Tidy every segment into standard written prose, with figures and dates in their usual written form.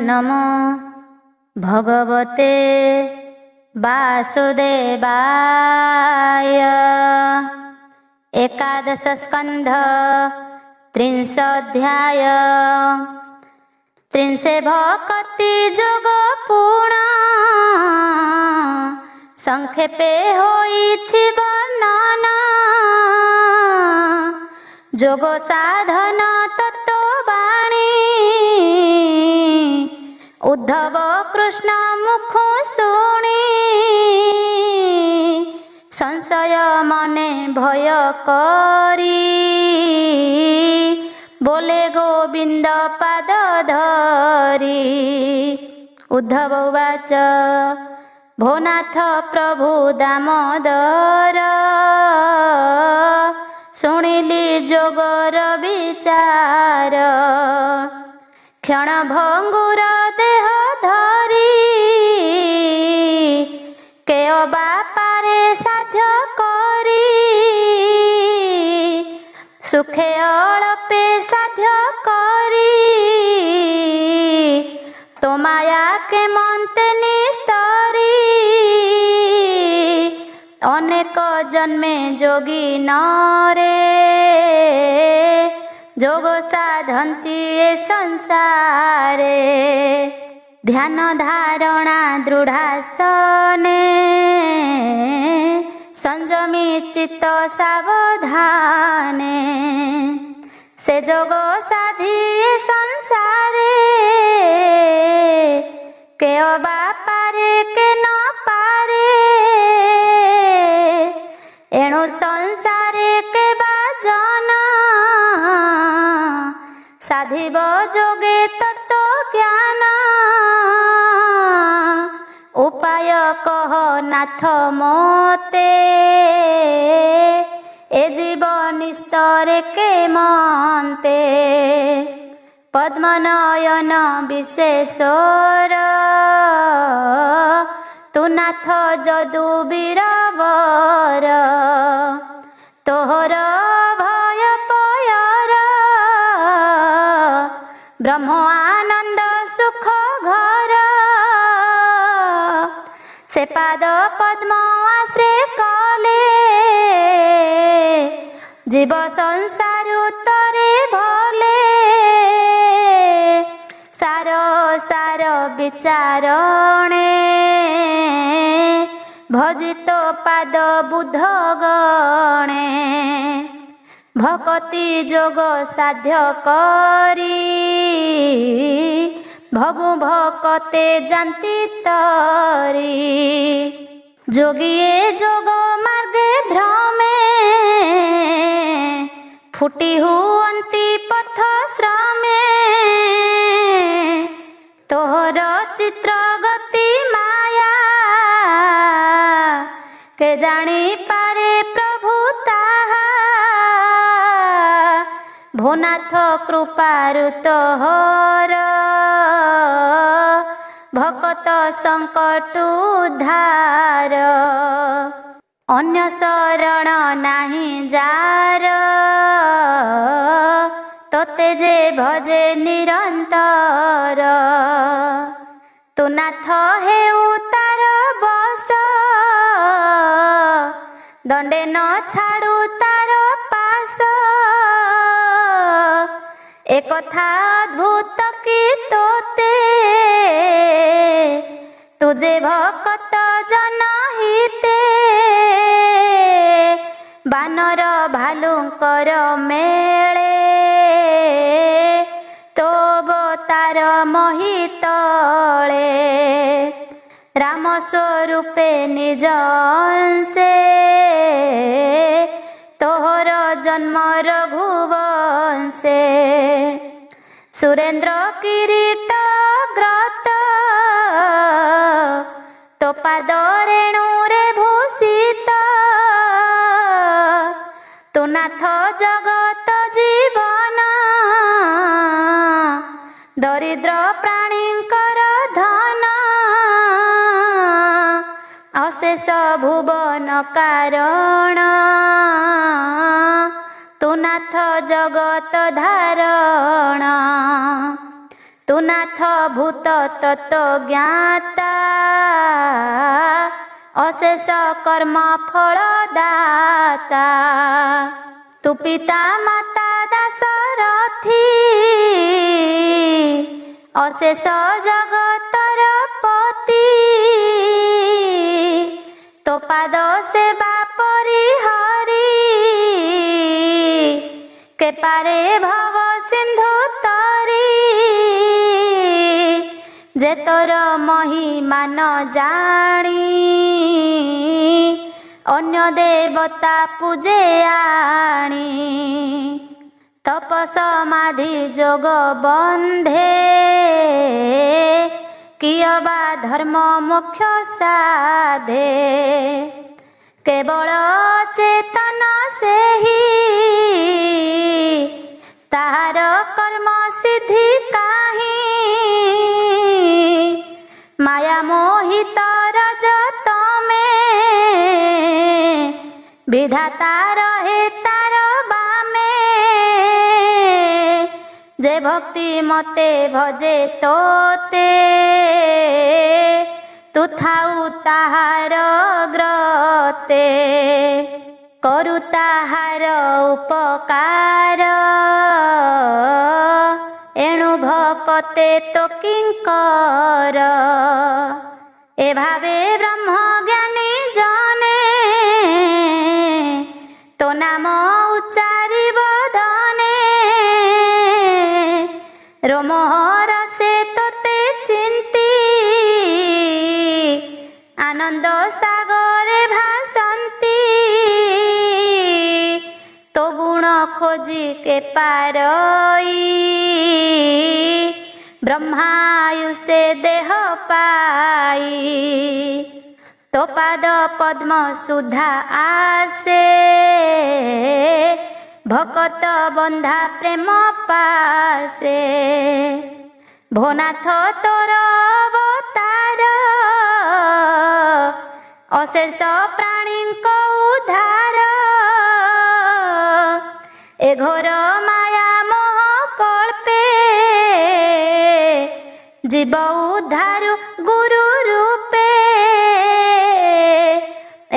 नमो भगवते वासुदेवाय। एकादश स्कंध त्रिंशोऽध्याय। त्रिंशे भक्ति जोग पूर्ण संक्षेपे होइछि वर्णन। जोग साधन तत्ववाणी उद्धव कृष्ण मुख शुणी। संशय मने भय करी बोले गोविंद पाद धरी। उद्धव उवाच भोनाथ प्रभु दामोदर। शुणिली जोगर विचार क्षण भंगुर देह धरी। केय बापारे साध्य करी सुखे अळपे साध्य करी। तो माया के मन्ते निस्तरी अनेक जन्मे जोगी नरे। जोग साधन्ति ए संसारे ध्यान धारणा दृढ़ास्तने। संयमी चित्त सावधाने से जोग साधी ए संसारे। के बापारे के न पारे एणु संसारे के बाजन। साधिब जोगे तत्व ज्ञान उपाय कह नाथ मोते। ए जीवन स्तरे के मन्ते पद्मनयन विशेषर। तु नाथ जदु बीरवर तोहर भय पयर। ब्रह्म आनंद सुख घर से पाद पद्म आश्रय कले। जीव संसार तरे भले सार सार विचारणे। भजित पाद बुध गणे भक्ति जोग साध्य करी। भवु भक्ते जान्ति तरी। जोगिए जोग मार्गे भ्रमे फुटी हुअन्ति पथ श्रमे। तोहर चित्र गति माया के जानी पारे प्रभु ताहा। भोनाथ कृपारु तोहर भकत संकट उद्धार। अन्य शरण नाही जार तोते जे भजे निरंतर। तु नाथ हेउ तार बस दंडे न छाड़ू तार पास। एक कथा अद्भुत की तोते तुझे भक्त जनहिते। बानर भालुंकर मेळे तो तार मोहितळे। राम स्वरूपे निज अंशे तोहर जन्म रघुवंशे। सुरेंद्र किरीट ग्रत तो पाद रेणुरे भूषित। तु नाथ जगत जीवन दरिद्र प्राणींकर धन। अशेष भुवन कारण तु नाथ जगत धारण। तु तु नाथ भूत तत्व ज्ञाता अशेष कर्म फल दाता तु पिता माता दासरथी अशेष जगतर पति तो पाद सेवा परिहरी के पारे भव सिंधु तरी जे तोर महिमा न जानी अन्य देवता पूजे आणी तप समाधि जोग बंधे कियबा धर्म मोक्ष साधे केवल चेतन से ही ताहार कर्म सिद्धि काहि माया मोहित रजत में विधाता रहे तार बामे जे भक्ति मते भजे तोते तु थाउ ताहार ग्रते करु ताहार उपकार एणु भकते तो किंकर ए भावे ब्रह्म ज्ञानी जने तो नाम उच्चारि बदने रोमहर से तोते चिंती आनंद सागरे भासंती तो गुण खोजी के पारई ब्रह्मायुषे देह पाई तो पाद पद्म सुधा आसे भकत बंधा प्रेम पासे भोनाथ तोर अवतार अशेष प्राणी उद्धार ए घोर माया मोह कल्पे जीव उद्धारु गुरु रूपे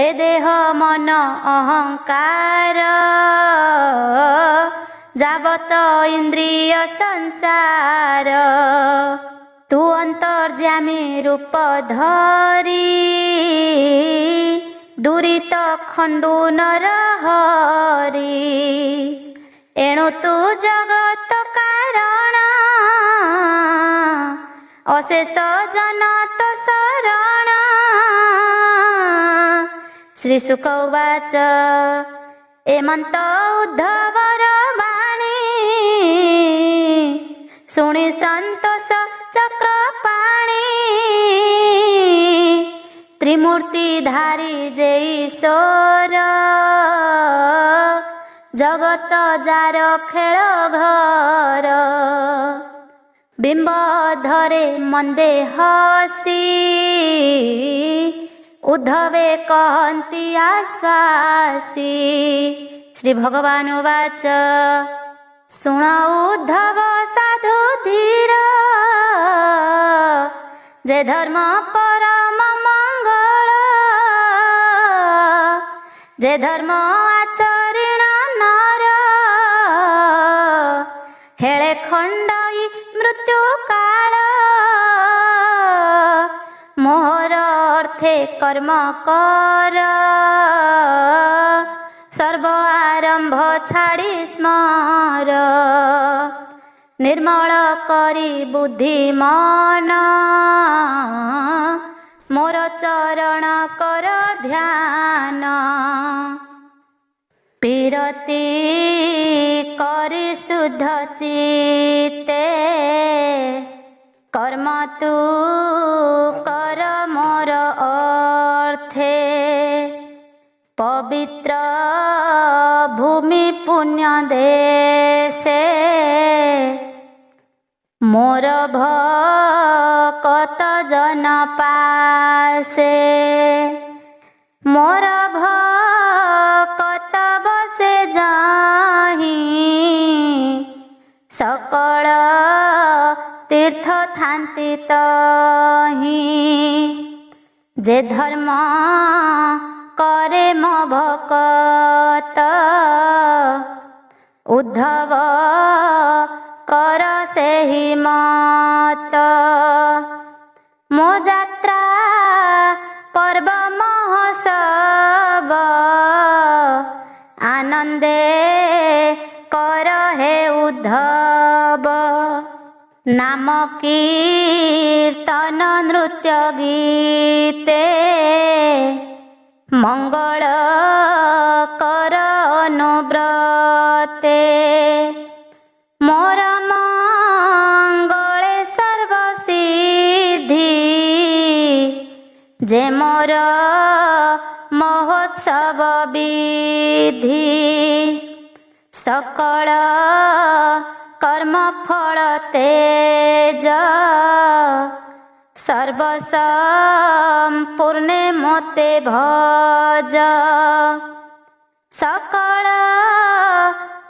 ए देह मन अहंकार जावत इंद्रिय संचार तू अंतर्जामी रूप धरी दुरित खंडु नर हरि एणु तू जगत कारण अशेष जनत शरण श्री शुक उवाच एमंत उद्धवर वाणी शुणी संतोष चक्रपाणी त्रिमूर्ति धारी जे ईश्वर जगत जार खेल घर बिंब धरे मंदे हसी उद्धवे कहन्ति आश्वासी श्री भगवान उवाच शुण उद्धव साधु धीर जे धर्म परम मंगल जे धर्म आचरण नर हेळे खंडई मृत्यु काल मोहर अर्थे कर्म कर सर्व आरंभ छाड़ी स्मर निर्मल करी बुद्धि मन मोर चरण कर ध्यान पीरती करी शुद्ध चित्ते कर्म तू कर मोर अर्थे पवित्र भूमि पुण्य देशे मोर भकत जन पासे मोर भकत बसे जाहि सकल तीर्थ थांती तही जे धर्म करे मो भकत उद्धव कर सेहि मत मो जात्रा पर्व महोत्सव आनंदे कर हे उद्धव नाम कीर्तन नृत्य गीते मंगल कर अनुव्रते मोर मंगले सर्व सिद्धि जे मोर महोत्सव विधि सकल कर्म फल तेज सर्वसंपूर्णे मोते भज सकल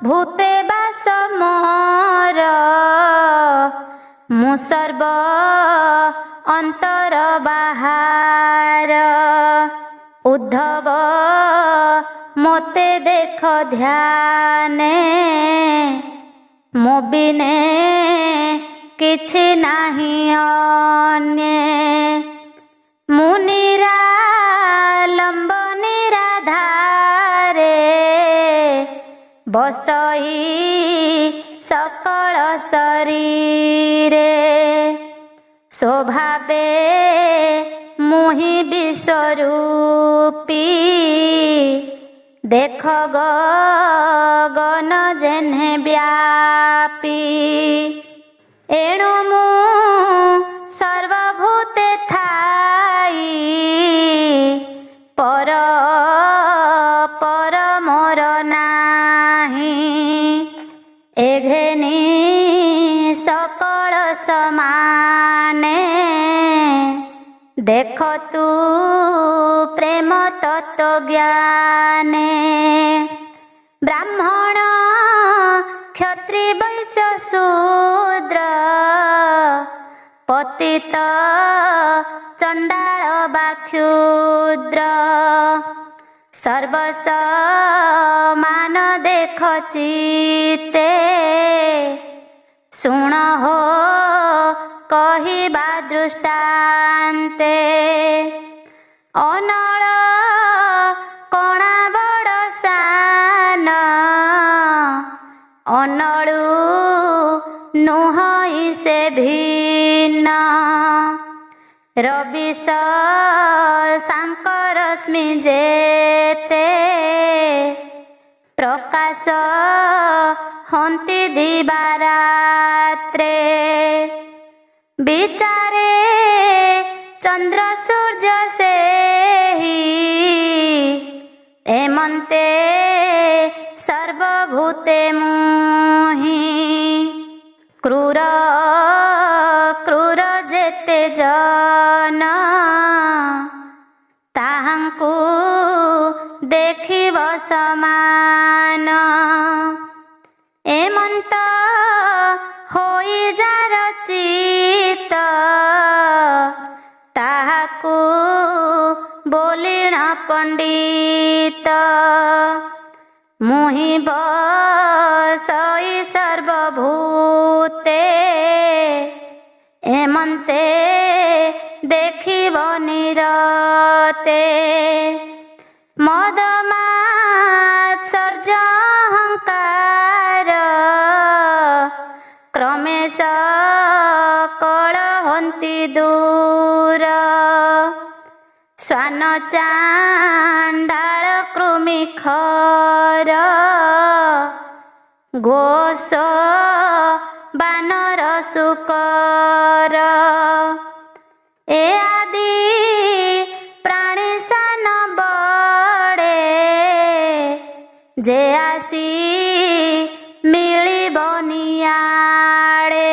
भूते बास मोर मु सर्व अंतर बाहार उद्धव मोते देख ध्याने मो बिने किछि नाही अन्य मु निरालंब निराधारे बसई सकल शरीरे स्वभावे मुहि विश्वरूपी देख गगन जेन्हे व्यापी एणु मु सर्वभूते थाई पर मोर नाही एघेनी सकल समाने देख तू प्रेम तत्व ज्ञाने ब्राह्मण क्षत्रि वैश्य शूद्र पतित चंडाल वा क्षुद्र सर्वसमान देख चिते सुण हो कहिबा दृष्टान्ते अनल कणा बड़ सान अनलु नुहई से भिन्न रविश शंकर रश्मि जेते प्रकाश हंति दिवारात्रे विचारे चंद्र सूर्य से ही एमंते सर्वभूते मुहि क्रूर क्रूर जेते जन ताहांकु देखिब समान एमंत होई जार चित ताहाकु बोलिण पंडित मुहि बसई सर्वभूते एमंते देखिब निरते मद मात्सर्य अहंकार क्रमे सकल हन्ति दूर श्वान चांडाल कृमि खर घोष बानर सुकर ए आदि प्राणी सान बड़े जे आसी मिलिब नियाड़े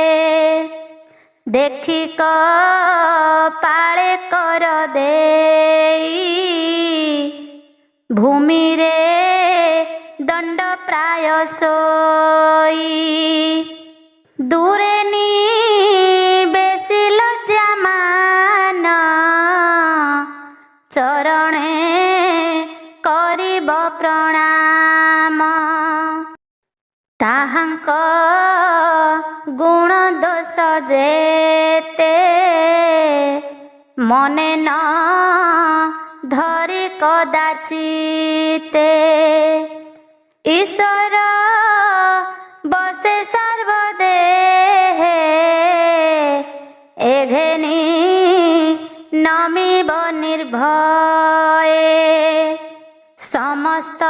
देखी पाळे कर देई भूमि रे दंड प्राय सोई दूरे नी ଯେତେ ମନେ ନ ଧରି କଦାଚିତେ ଈଶ୍ୱର ବସେ ସର୍ବଦେହେ ଏଘେନି ନମିବ ନିର୍ଭয়ে ସମସ୍ତ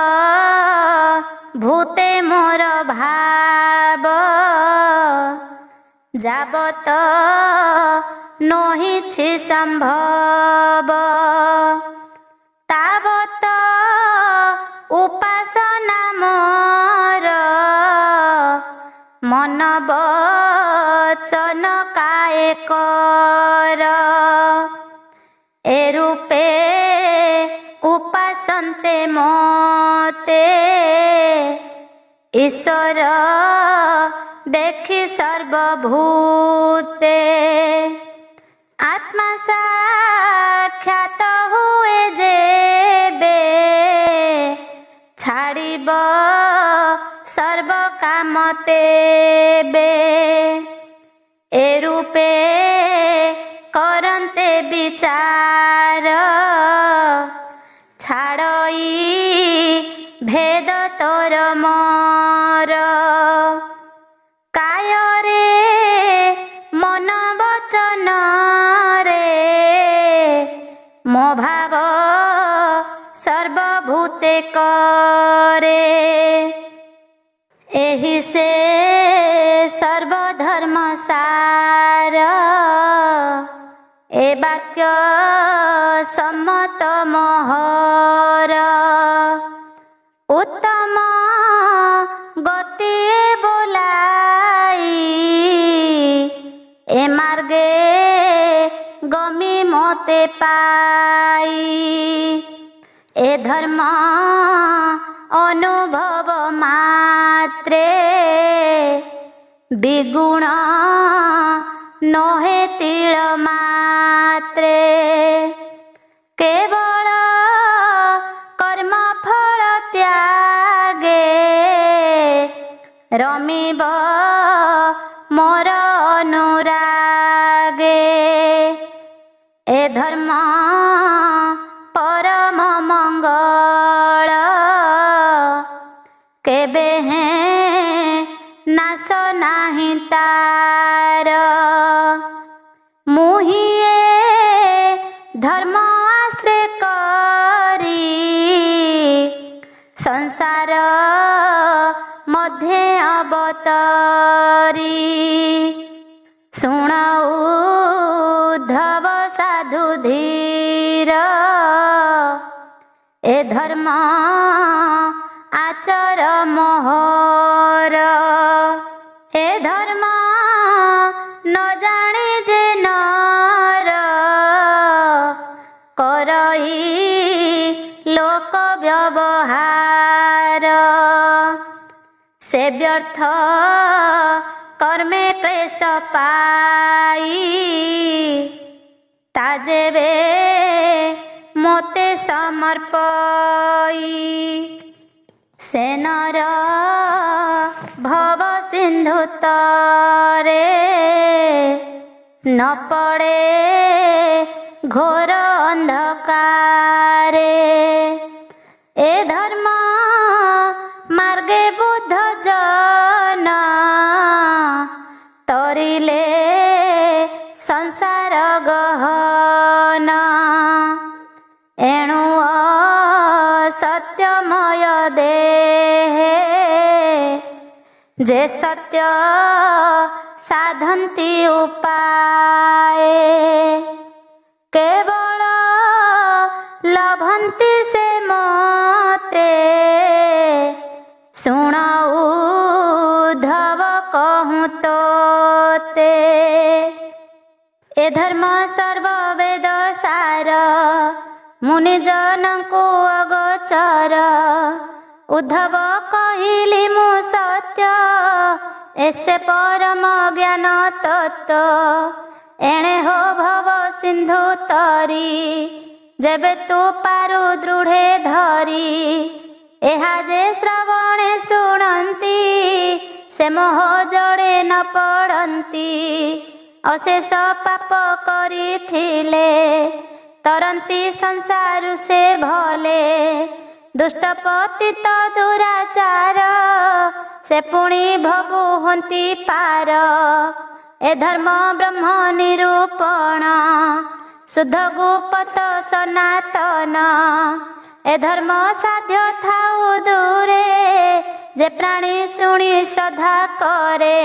ଭୂତେ ମୋର ଭାବ ଯାବତ ନହିଛି ସମ୍ଭବ ତାବତ ଉପାସନା ମୋର ମନ ବଚନ କାଏ କର ଏ ରୂପେ ଉପାସନ୍ତେ ମତେ ଈଶ୍ୱର ଦେଖି ସର୍ବଭୂତେ ଆତ୍ମା ସାକ୍ଷାତ ହୁଏ ଯେବେ ଛାଡ଼ିବ ସର୍ବ କାମ ତେବେ ଏ ରୂପେ କରନ୍ତେ ବିଚାର ଛାଡ଼ଇ ଭେଦ ତୋର ମୋର କାୟରେ ମନ ବଚନରେ ମୋ ଭାବ ସର୍ବଭୂତେ କରେ ଏହି ସେ ସର୍ବଧର୍ମ ସାର ଏ ବାକ୍ୟ ସମ୍ମତ ମୋହର ଉତ୍ତମ ଗତିଏ ବୋলাই ଏ ମାର୍ଗେ ଗମି ମୋତେ ପାଇ ଏ ଧର୍ମ ଅନୁଭବ ମାତ୍ରେ ବିଗୁଣ ନୋହେ ତିଳ ମାତ୍ରେ କେବଳ କର୍ମ ଫଳ ତ୍ୟାଗେ ରମିବ ମୋର ଅନୁରାଗେ ଏ ଧର୍ମ ପରମ ମଙ୍ଗଳ କେବେ ହେଁ ନାଶ ନାହିଁ ତାର ମୁହିଁଏ ଧର୍ମ ଆଶ୍ରୟ କରି ସଂସାର ମଧ୍ୟେ ଅବତରି ଶୁଣ ଉଦ୍ଧବ ସାଧୁ ଧୀର ଏ ଧର୍ମ ଆଚର ମୋହର ଏ ଧର୍ମ ନ ଜାଣି ଯେ ନର କରଇ ଲୋକ ବ୍ୟବହାର ସେ ବ୍ୟର୍ଥ କର୍ମେ କ୍ଲେଶ ପାଇ ତା ଯେବେ ମୋତେ ସମର୍ପଇ ସେ ନର ଭବ ସିନ୍ଧୁ ତରେ ନ ପଡ଼େ ଘୋର ଅନ୍ଧକାରେ ଏ ଧର୍ମ ମାର୍ଗେ ବୁଦ୍ଧ ଜନ ତରିଲେ ସଂସାର ଗହନ ଏଣୁ ସତ୍ୟମୟ ଦେହେ ଯେ ସତ୍ୟ ସାଧନ୍ତି ଉପାଏ କେବଳ ଲଭନ୍ତି ସେ ମତେ ଶୁଣ ଉଦ୍ଧବ କହୁଁ ତୋତେ ଏ ଧର୍ମ ସର୍ବବେଦ ସାର ମୁନିଜନଙ୍କୁ ଅଗୋଚର ଉଦ୍ଧବ କହିଲି ମୁଁ ସତ୍ୟ ଏସେ ପରମ ଜ୍ଞାନ ତତ୍ତ୍ୱ ଏଣେ ହୋ ଭବ ସିନ୍ଧୁ ତରି ଯେବେ ତୁ ପାରୁ ଦୃଢ଼େ ଧରି ଏହା ଯେ ଶ୍ରବଣେ ଶୁଣନ୍ତି ସେ ମୋହ ଜଡ଼େ ନ ପଡ଼ନ୍ତି କରନ୍ତି ଅଶେଷ ପାପ କରିଥିଲେ तरंती संसार से भले दुष्ट पतित दुराचार से पुणी भबु हंती पार ए धर्म ब्रह्म निरूपण शुद्ध गुपत सनातन ए धर्म साध्य थाउ दूरे जे प्राणी शुणी श्रद्धा करे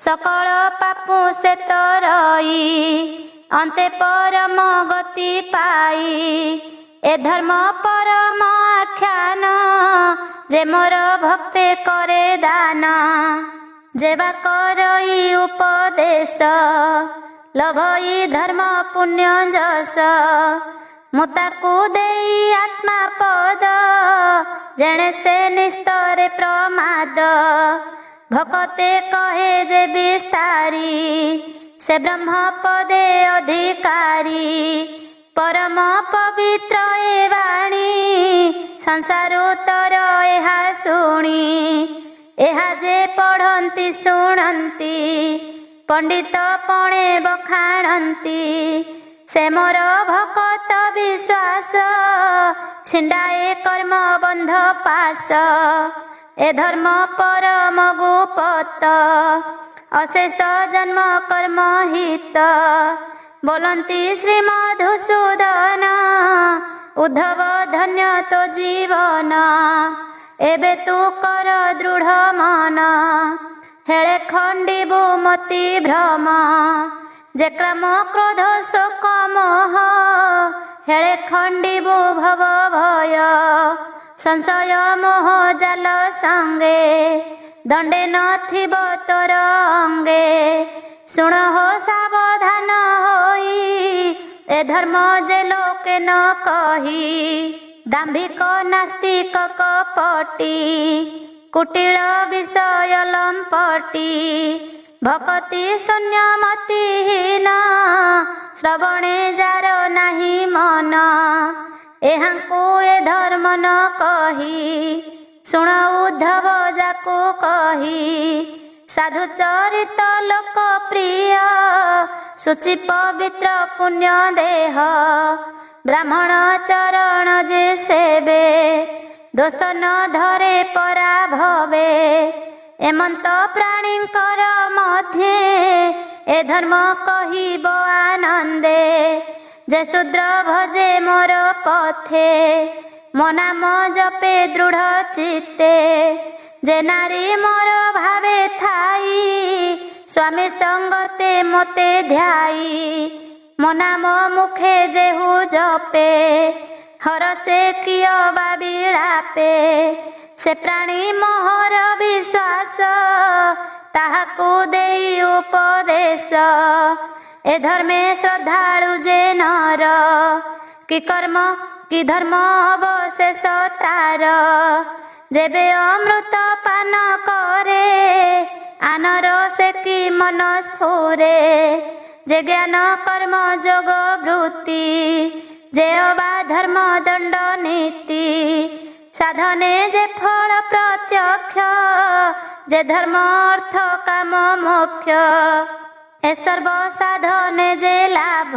सकल पापु से तरई अंते परम गति पाई ए धर्म परम आख्यान जे मोर भक्ते करे दान जेवा करई उपदेश लभई धर्म पुण्य जस मुताकु देई आत्मा पद जेणे से निस्तरे प्रमाद भकते कहे जे विस्तारी से ब्रह्म पदे अधिकारी परम पवित्र ए वाणी संसार उत्तर एहा शुणी एहा जे पढ़ंती शुणंती पंडित पणे बखाणंती से मोर भकत विश्वास छिंडाए कर्म बंध पास ए धर्म परम गुपत अशेष जन्म कर्म हित बोलंती श्री मधुसूदन उद्धव धन्य तो जीवन एबे तू कर दृढ़ मन हेले खंडिबु मति भ्रम जे क्रम क्रोध शोक मोह हेले खंडिबु भव भय संशय मोह जाल संगे दंडे नथिब तोर अंगे सुण हो सावधान होई ए धर्म जे लोके न कही दाम्भिक नास्तिक कपटी कुटिल विषय लंपटी भक्ति शून्य मतिहीन श्रवणे जार नाही मन एहांकु ए धर्म न कही सुण उद्धव जाकु कही साधु चरित लोकप्रिय शुचि पवित्र पुण्य देह ब्राह्मण चरण जे सेवे दोष न धरे परा भवे एमंत प्राणींकर मध्य ए धर्म कहिब आनंदे जे शूद्र भजे मोर पथे मो नाम जपे दृढ़ चित्ते जे नारी मोर भावे थाई स्वामी संगते मोते ध्याई मो नाम मुखे जेहु जपे हरसे किय बा बिलापे से प्राणी मोहर विश्वास ताहाकु देई उपदेश ए धर्मे श्रद्धालु जे नर कि कर्म कि धर्म अवशेष तार जेबे अमृत पान करे आनर से कि मन स्फुरे जे ज्ञान कर्म जोग वृत्ति जे अबा धर्म दंड नीति साधने जे फल प्रत्यक्ष जे धर्म अर्थ काम मोक्ष ए सर्व साधने जे लाभ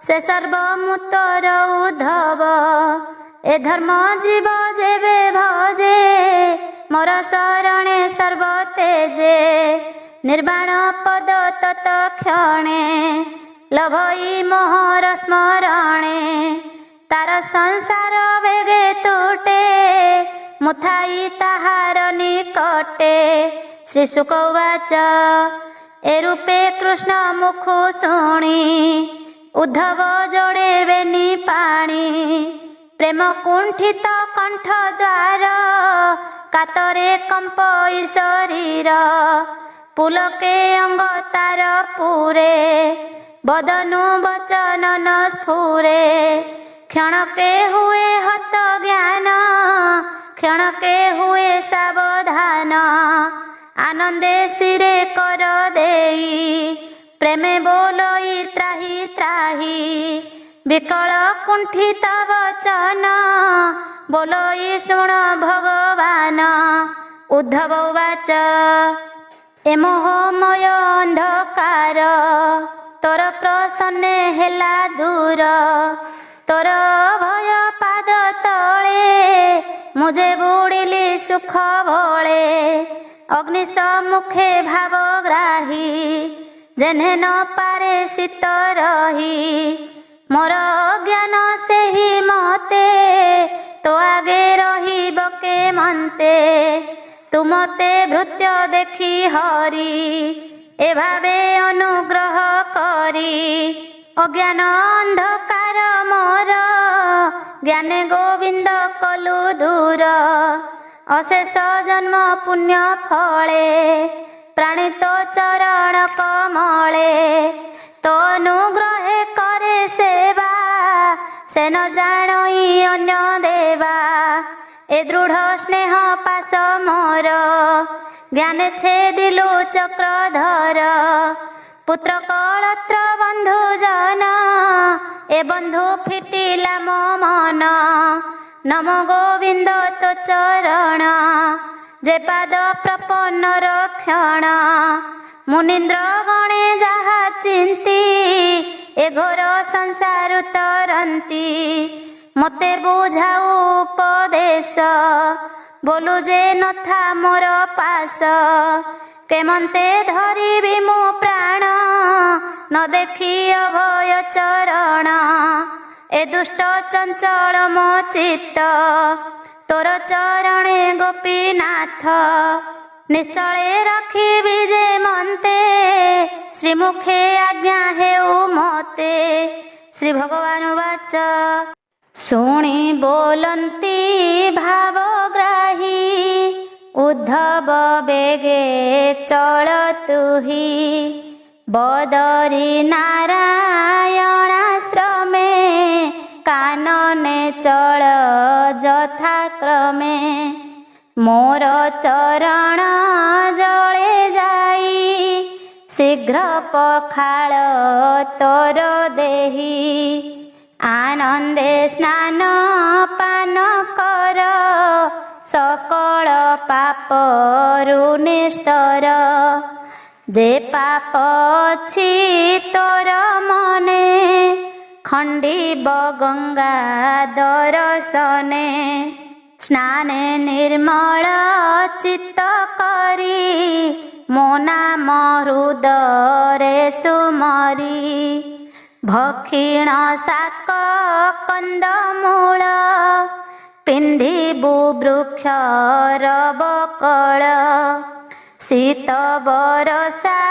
से सर्वमुत्तर उद्धव ए धर्म जीव जेबे भजे मोर शरणे सर्व तेजे निर्वाण पद तत क्षणे लभई मोहर स्मरणे तार संसार वेगे तुटे मुथाई ताहार निकटे श्री शुक उवाच ए रूपे कृष्ण मुखु शुणी उद्धव जोड़े बेनी पाणी प्रेम कुंठित कंठ द्वार कातरे कंपई शरीर पुलके अंग तार पूरे बदनु वचन न स्फुरे क्षणके हुए हत ज्ञान क्षणके हुए सावधान आनंदे सिरे कर देई प्रेमे बोलई त्राही त्राही विकल कुंठित वचन बोलई शुण भगवान उद्धव उवाच ଏ ମୋହମୟ ଅନ୍ଧକାର ତୋର ପ୍ରସନ୍ନେ ହେଲା ଦୂର। ତୋର ଭୟ ପାଦ ତଳେ ମୁଁ ଯେ ବୁଡ଼ିଲି ସୁଖ ଭଳେ। ଅଗ୍ନି ସମ୍ମୁଖେ ଭାବଗ୍ରାହୀ ଯେହ୍ନେ ନ ପାରେ ଶୀତ ରହି। ମୋର ଜ୍ଞାନ ସେହି ମତେ ତୋ ଆଗେ ରହିବ କେମନ୍ତେ। ତୁ ମତେ ଭୃତ୍ୟ ଦେଖି ହରି ଏଭାବେ ଅନୁଗ୍ରହ କରି। ଅଜ୍ଞାନ ଅନ୍ଧକାର ମୋର ଜ୍ଞାନେ ଗୋବିନ୍ଦ କଲୁ ଦୂର। ଅଶେଷ ଜନ୍ମ ପୁଣ୍ୟ ଫଳେ ପ୍ରାଣୀ ତୋ ଚରଣ କମଳେ। ତୋ ଅନୁଗ୍ରହେ କରେ ସେବା ସେ ନ ଜାଣଇ ଅନ୍ୟ ଦେବା। ଏ ଦୃଢ଼ ସ୍ନେହ ପାଶ ମୋର ଜ୍ଞାନେ ଛେଦିଲୁ ଚକ୍ରଧର। ପୁତ୍ର କଳତ୍ର ବନ୍ଧୁ ଜନ ଏ ବନ୍ଧୁ ଫିଟିଲା ମୋ ମନ। ନମ ଗୋବିନ୍ଦ ତୋ ଚରଣ ଯେ ପାଦ ପ୍ରପନ୍ନ ରକ୍ଷଣ। ମୁନିନ୍ଦ୍ର ଗଣେ ଯାହା ଚିନ୍ତି ଏ ଘୋର ସଂସାର ତରନ୍ତି। ମତେ ବୁଝାଉ ଉପଦେଶ ବୋଲୁ ଯେ ନଥା ମୋର ପାଶ। କେମନ୍ତେ ଧରିବି ମୁଁ ପ୍ରାଣ ନ ଦେଖି ଅଭୟ ଚରଣ। ଏ ଦୁଷ୍ଟ ଚଞ୍ଚଳ ମୋ ଚିତ୍ତ ତୋର ଚରଣେ ଗୋପୀନାଥ। ନିଶ୍ଚଳେ ରଖିବି ଯେ ମନ୍ତେ ଶ୍ରୀମୁଖେ ଆଜ୍ଞା ହେଉ ମତେ। ଶ୍ରୀ ଭଗବାନ ବାଚ ଶୁଣି ବୋଲନ୍ତି ଭାବଗ୍ରାହୀ ଉଦ୍ଧବ ବେଗେ ଚଳ ତୁହି। ବଦରି ନାରାୟଣାଶ୍ରମେ କାନନେ ଚଳ ଯଥାକ୍ରମେ। ମୋର ଚରଣ ଜଳେ ଯାଇ ଶୀଘ୍ର ପଖାଳ ତୋର ଦେହି। ଆନନ୍ଦେ ସ୍ନାନ ପାନ କର ସକଳ ପାପରୁ ନିସ୍ତର। ଯେ ପାପ ଅଛି ତୋର ମନେ ଖଣ୍ଡିବ ଗଙ୍ଗା ଦର୍ଶନେ। ସ୍ନାନେ ନିର୍ମଳ ଚିତ୍ତ କରି ମୋ ନାମ ହୃଦରେ ସୁମରି। ଭକ୍ଷିଣ ଶାକ କନ୍ଦମୂଳ ପିନ୍ଧିବୁ ବୃକ୍ଷର ବକଳ। ଶୀତ ବରଷା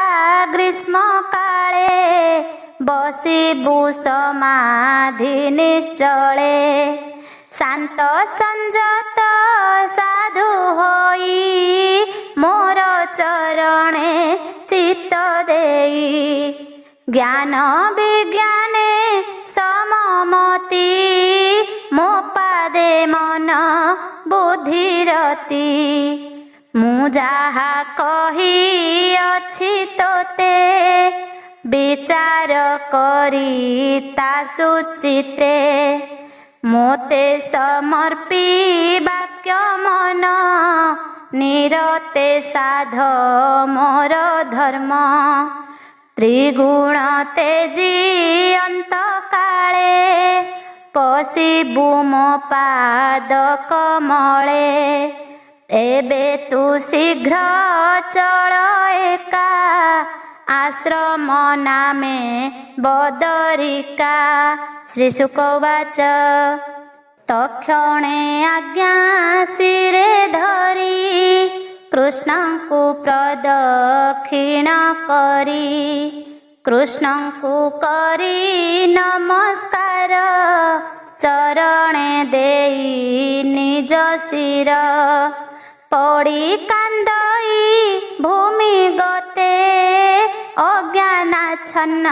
ଗ୍ରୀଷ୍ମ କାଳେ ବସିବୁ ସମାଧି ନିଶ୍ଚଳେ। ଶାନ୍ତ ସଂଯତ ସାଧୁ ହୋଇ ମୋର ଚରଣେ ଚିତ୍ତ ଦେଇ। ଜ୍ଞାନ ବିଜ୍ଞାନେ ସମମତି ମୋ ପାଦେ ମନ ବୁଦ୍ଧିରତି। ମୁଁ ଯାହା କହି ଅଛି ତୋତେ ବିଚାର କରି ତା ସୁଚିତେ। ମୋତେ ସମର୍ପି ବାକ୍ୟ ମନ ନିରତେ ସାଧ ମୋର ଧର୍ମ। ତ୍ରିଗୁଣ ତେଜି ଅନ୍ତକାଳେ ପଶିବୁ ମୋ ପାଦ କମଳେ। ଏବେ ତୁ ଶୀଘ୍ର ଚଳ ଏକା ଆଶ୍ରମ ନାମେ ବଦରିକା। ଶ୍ରୀ ଶୁକ ଉବାଚ ତକ୍ଷଣେ ଆଜ୍ଞା ଶିରେ ଧରି କୃଷ୍ଣଙ୍କୁ ପ୍ରଦକ୍ଷିଣ କରି। କୃଷ୍ଣଙ୍କୁ କରି ନମସ୍କାର ଚରଣେ ଦେଇ ନିଜ ଶିର। ପଡ଼ି କାନ୍ଦଇ ଭୂମି ଗତେ ଅଜ୍ଞାନାଚ୍ଛନ୍ନ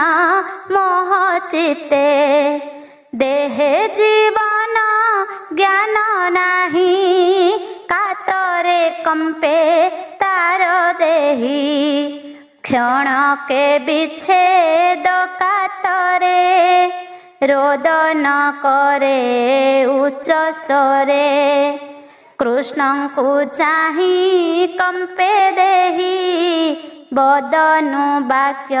ମୋହ ଚିତେ। ଦେହେ ଜୀବନ ଜ୍ଞାନ ନାହିଁ କାତରେ କମ୍ପେ ତାର ଦେହି। କ୍ଷଣକେ ବିଚ୍ଛେଦ କାତରେ ରୋଦନ କରେ ଉଚ୍ଚ ସ୍ୱରେ। କୃଷ୍ଣଙ୍କୁ ଚାହିଁ କମ୍ପେ ଦେହି ବଦନୁ ବାକ୍ୟ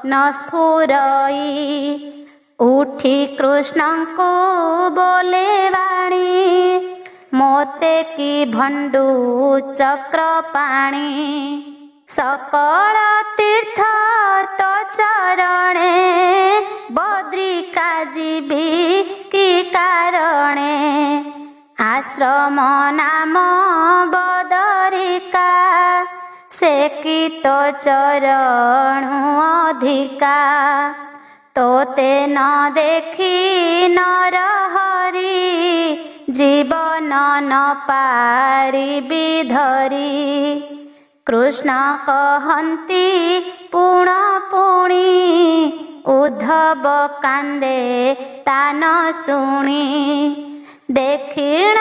ନ ସ୍ଫୁରଇ ଉଠି କୃଷ୍ଣଙ୍କୁ ବୋଲେ ବାଣୀ ମୋତେ କି ଭଣ୍ଡୁ ଚକ୍ରପାଣି ସକଳ ତୀର୍ଥ ତୋ ଚରଣେ ବଦ୍ରିକା ଯିବି କି କାରଣେ ଆଶ୍ରମ ନାମ ବଦରିକା ସେ କି ତୋ ଚରଣୁ ଅଧିକା ତୋତେ ନ ଦେଖି ନରହରି ଜୀବନ ନ ପାରିବି ଧରି କୃଷ୍ଣ କହନ୍ତି ପୁଣ ପୁଣି ଉଦ୍ଧବ କାନ୍ଦେ ତା ନ ଶୁଣି ଦେଖିଣ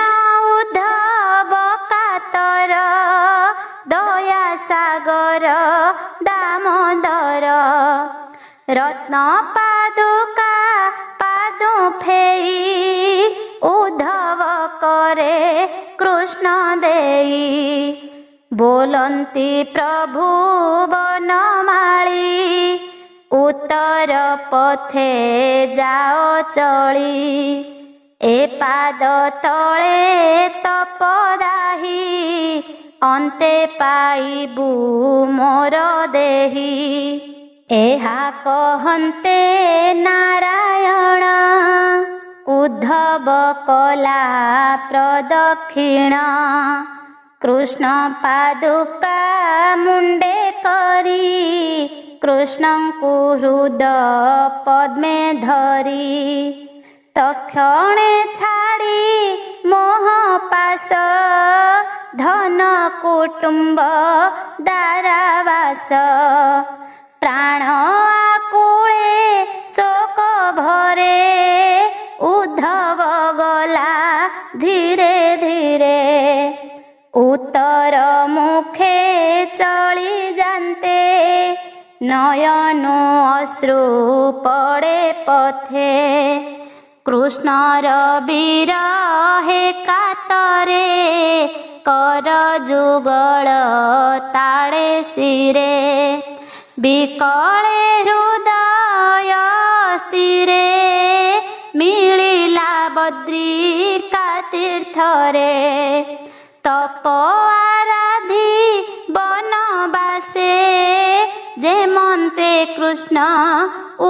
ଉଦ୍ଧବ କାତର ଦୟା ସାଗର ଦାମୋଦର ରତ୍ନ ପାଦୁକା ପାଦୁ ଫେଇ ଉଦ୍ଧବ କରେ କୃଷ୍ଣ ଦେଇ ବୋଲନ୍ତି ପ୍ରଭୁ ବନମାଳୀ ଉତ୍ତର ପଥେ ଯାଅ ଚଳି ଏ ପାଦ ତଳେ ତପଦାହି ଅନ୍ତେ ପାଇବୁ ମୋର ଦେହି ଏହା କହନ୍ତେ ନାରାୟଣ ଉଦ୍ଧବ କଲା ପ୍ରଦକ୍ଷିଣ କୃଷ୍ଣ ପାଦୁକା ମୁଣ୍ଡେ କରି କୃଷ୍ଣଙ୍କୁ ହୃଦ ପଦ୍ମେ ଧରି ତକ୍ଷଣେ ଛାଡ଼ି ମୋହ ପାଶ ଧନ କୁଟୁମ୍ବ ଦାରାବାସ ପ୍ରାଣ ଆକୁଳେ ଶୋକ ଭରେ ଉଦ୍ଧବ ଗଲା ଧୀରେ ଧୀରେ ଉତ୍ତର ମୁଖେ ଚଳି ଯାନ୍ତେ ନୟନୁ ଅଶ୍ରୁ ପଡ଼େ ପଥେ କୃଷ୍ଣର ବିରହେ କାତରେ କର ଯୁଗଳ ତାଳେ ଶିରେ ବିକଳେ ହୃଦୟ ସ୍ଥିରେ ମିଳିଲା ବଦ୍ରିକା ତୀର୍ଥରେ ତପ ଆରାଧି ବନବାସେ ଯେମନ୍ତେ କୃଷ୍ଣ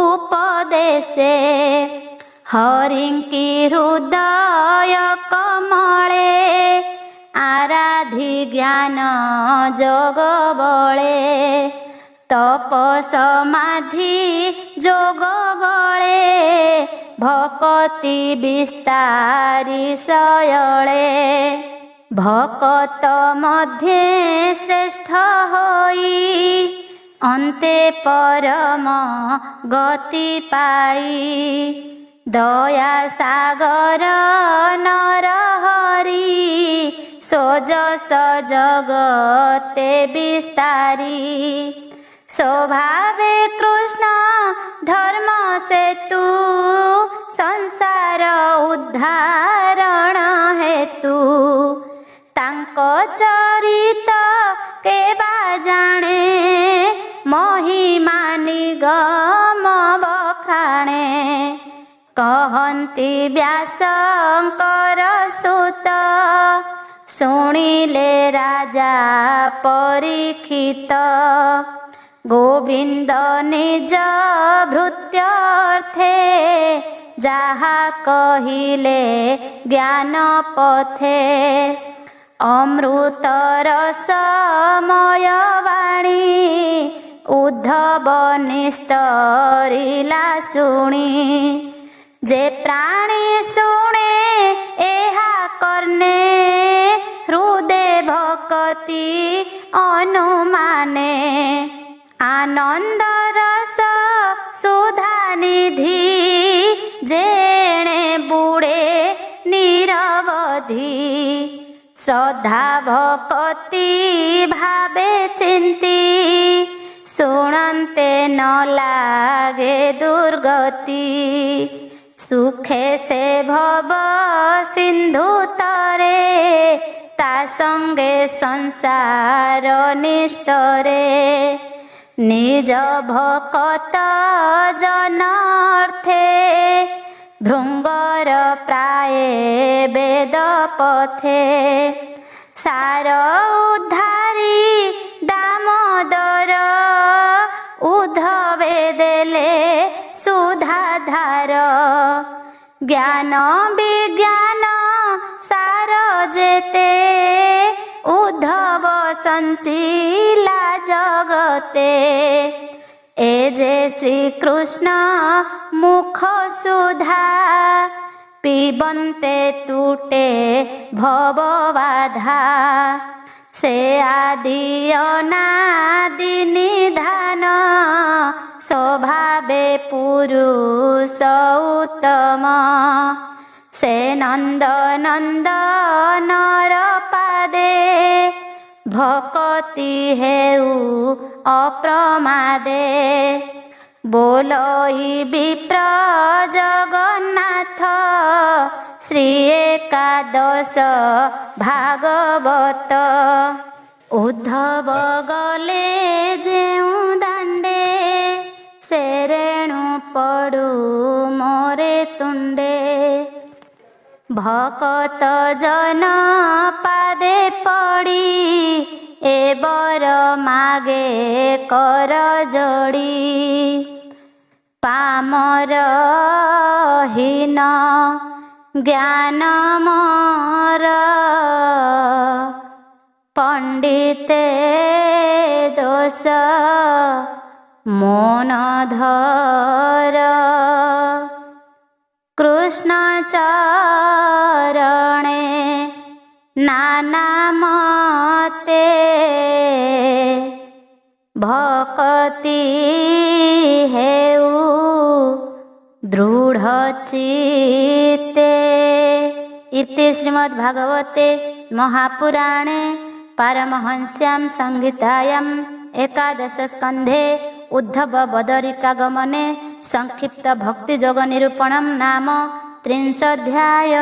ଉପଦେଶେ ହରିଙ୍କି ହୃଦୟ କମଳେ ଆରାଧି ଜ୍ଞାନ ଯୋଗ ବଳେ ତପ ସମାଧି ଯୋଗ ବଳେ ଭକତି ବିସ୍ତାରି ଶୟଳେ ଭକତ ମଧ୍ୟେ ଶ୍ରେଷ୍ଠ ହୋଇ ଅନ୍ତେ ପରମ ଗତି ପାଇ ଦୟା ସାଗର ନରହରି ସୋଜସ ଜଗତେ ବିସ୍ତାରି ସ୍ୱଭାବେ କୃଷ୍ଣ ଧର୍ମ ସେତୁ ସଂସାର ଉଦ୍ଧାରଣ ହେତୁ ତାଙ୍କ ଚରିତ କେବା ଜାଣେ ମହିମା ନିଗମ ବଖାଣେ କହନ୍ତି ବ୍ୟାସଙ୍କର ସୁତ ଶୁଣିଲେ ରାଜା ପରୀକ୍ଷିତ ଗୋବିନ୍ଦ ନିଜ ଭୃତ୍ୟର୍ଥେ ଯାହା କହିଲେ ଜ୍ଞାନ ପଥେ ଅମୃତ ରସମୟ ବାଣୀ ଉଦ୍ଧବ ନିସ୍ତରିଲା ଶୁଣି ଯେ ପ୍ରାଣୀ ଶୁଣେ ଏହା କର୍ଣ୍ଣେ ହୃଦେ ଭକତି ଅନୁମାନେ ଆନନ୍ଦ ରସ ସୁଧା ନିଧି ଯେଣେ ବୁଡ଼େ ନିରବଧି ଶ୍ରଦ୍ଧା ଭକତି ଭାବେ ଚିନ୍ତି ଶୁଣନ୍ତେ ନ ଲାଗେ ଦୁର୍ଗତି ସୁଖେ ସେ ଭବ ସିନ୍ଧୁ ତରେ संगे संसार निष्ठरे निज भकत जनर्थे भृंगर प्राय वेद पथे सार उद्धारी दामोदर उद्धवे देले सुधाधार ज्ञान विज्ञान सार जेते उद्धव संचिला जगते ए जे श्री कृष्ण मुख सुधा पिबन्ते तुटे भवबाधा से आदि अनादि निधान स्वभावे पुरुष उत्तम से नंद नंद नर पादे भक्ति हेउ अप्रमादे बोलोई विप्र जगन्नाथ श्री एकादश भागवत उद्धव गले जेउ दांडे से रेणु पड़ू मोरे तुंडे भकत जन पादे पड़ी ए बर मागे कर जोड़ी पामर हीन ज्ञान मोर पंडिते दोष मोन धर कृष्ण चरणे नाना मते भक्ति हेउ दृढ़ चित्ते। इति श्रीमद्भागवते महापुराणे पारमहंस्यां संहितायां एकादश स्कन्धे उद्धव बदरिकागमने संक्षिप्त भक्ति जोग निरूपणं नाम 30 अध्याय।